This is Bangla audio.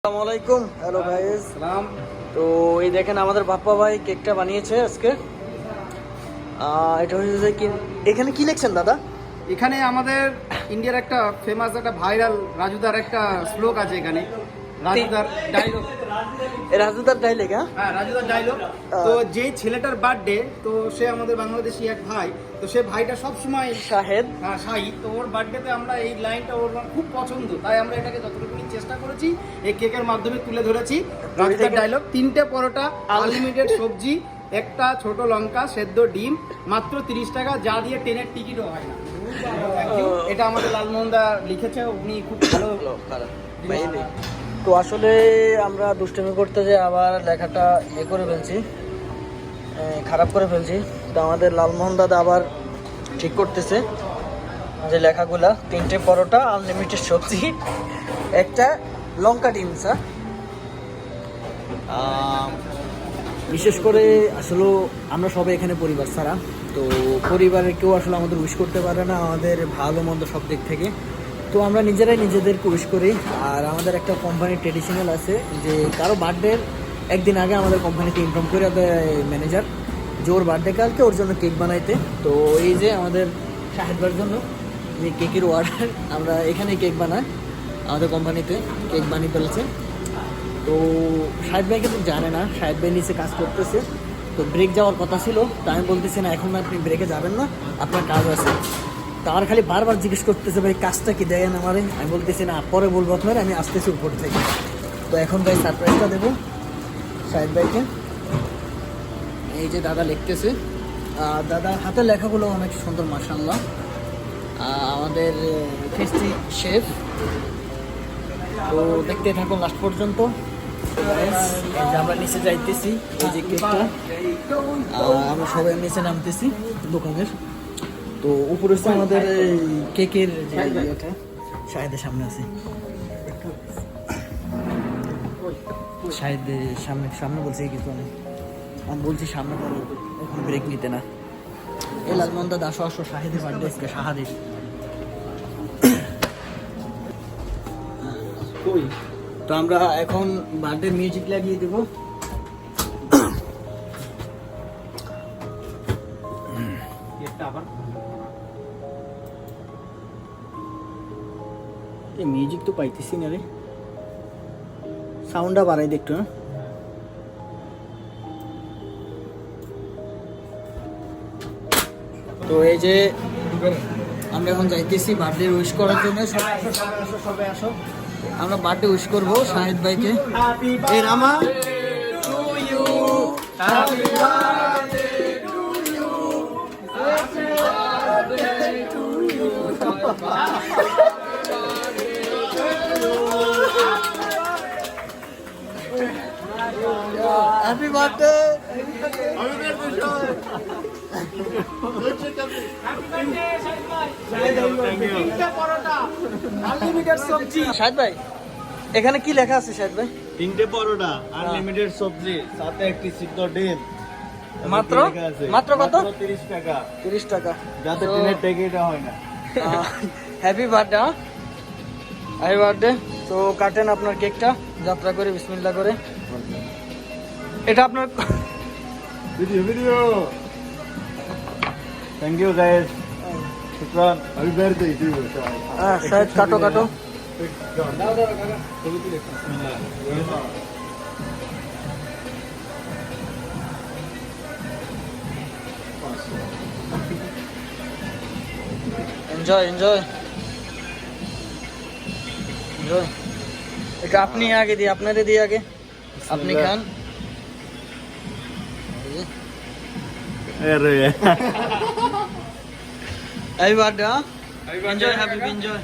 আসসালামু আলাইকুম। হ্যালো গাইস, সালাম। তো এই দেখেন আমাদের বাপ্পা ভাই কেকটা বানিয়েছে আজকে। এটা হচ্ছে কি, এখানে কি লিখছেন দাদা? এখানে আমাদের ইন্ডিয়ার একটা ফেমাস একটা ভাইরাল রাজুদার একটা শ্লোক আছে এখানে, রাজুদার ডায়লগ। রাজুদার ডাইলেক? হ্যাঁ, রাজুদার ডায়লগ। তো যে ছেলেটার বার্থডে, তো সে আমাদের বাংলাদেশি এক ভাই, তো সে ভাইটা সবসময় শাহেদ। হ্যাঁ, শাহিদ। তো ওর বার্থডেতে আমরা এই লাইনটা ওর খুব পছন্দ, তাই আমরা এটাকে যতটুকু চেষ্টা করেছি এই কেকের মাধ্যমে তুলে ধরেছি। রাজুদার ডায়লগ: 3টে পরোটা, আনলিমিটেড সবজি, একটা ছোট লঙ্কা, সেদ্ধ ডিম, মাত্র 30 টাকা, যা দিয়ে ট্রেনের টিকিটও হয় না। এটা আমাদের লালমোহনদা লিখেছে, উনি খুব ভালো। তো আসলে আমরা দুষ্টুমি করতে যে আবার লেখাটা করে ফেলছি, খারাপ করে ফেলছি। তো আমাদের লালমোহন দাদা আবার ঠিক করতেছে যে লেখাগুলা: 3টে পরোটা, আনলিমিটেড সবজি, একটা লঙ্কা ডিম। স্যার, বিশেষ করে আসলে আমরা সবাই এখানে পরিবার ছাড়া, তো পরিবারের কেউ আসলে আমাদের উইশ করতে পারে না আমাদের ভালো মন্দ সব দিক থেকে। তো আমরা নিজেরাই নিজেদেরকে উইশ করি। আর আমাদের একটা কোম্পানির ট্রেডিশনাল আছে যে কারো বার্থডের একদিন আগে আমাদের কোম্পানিতে ইনফর্ম করে দেয় ম্যানেজার যে ওর বার্থডে কালকে, ওর জন্য কেক বানাইতে। তো এই যে আমাদের শাহেদবার জন্য যে কেকের অর্ডার, আমরা এখানে কেক বানাই, আমাদের কোম্পানিতে কেক বানিয়ে ফেলেছে। তো শাহেদ ভাই কিন্তু জানে না, শাহেদ ভাই নিচে কাজ করতেছে। তো ব্রেক যাওয়ার কথা ছিল, তো আমি বলতেছি না এখন আপনি ব্রেকে যাবেন না, আপনার কাজ আছে। তো আমার খালি বারবার জিজ্ঞেস করতেছে ভাই কাজটা কি দেয় না আমারে। আমি বলতেছি না, পরে বলবো আপনার, আমি আসতেছি উপর থেকে। তো এখন ভাই সারপ্রাইজটা দেবো শাহেদ ভাইকে। এই যে দাদা লিখতেছে, দাদা হাতের লেখাগুলো অনেক সুন্দর মাশাআল্লাহ। আমাদের ফেস্টি শেফ। তো দেখতে থাকুন লাস্ট পর্যন্ত। এই যে আমরা নিচে যাইতেছি, এই যে কেকটা আমরা সবাই নিচে নামতেছি দোকানের। তো উপরে হচ্ছে আমাদের কেকের যে ইয়েটা, শাহেদের সামনে আছে। শাহেদের সামনে সামনে বলছে কিছু না, আমি বলছি সামনে পরে এখন ব্রেক নিতে না। এই লালমন্দা দাস আসো, শাহেদের বার্থডে আজকে, শাহাদের। তো আমরা এখন বার্থডে মিউজিক লাগিয়ে দেবো। মিউজিক তো পাইতেছি না রে, সাউন্ডটা বাড়াই দে একটু। তো এই যে আমরা এখন যাইতেছি বার্থডে উইশ করার জন্য। সবাই আসো, আমরা বার্থডে উইশ করবো শাহেদ ভাইকে। এই রামা, হ্যাপি বার্থডে। শাহেদ ভাই, এখানে কি লেখা আছে শাহেদ ভাই? 3টে পরোটা, আনলিমিটেড সবজি, সাথে একটি সিদ্ধ ডিম। মাত্র মাত্র কত? 30 টাকা। 30 টাকা, যাতে ট্রেনের টিকিট হয় না। Happy birthday. Happy birthday. তো কাটেন আপনার কেকটা, যাত্রা করে বিসমিল্লাহ করে। এটা আপনার ভিডিও। থ্যাংক ইউ গাইস, শুকরান। Happy birthday to you. Shahed কাটো কাটো। Enjoy enjoy enjoy. এটা আপনি আগে দিয়ে, আপনারে দিয়ে আগে আপনি খান। আরে happy birthday. Enjoy, happy enjoy.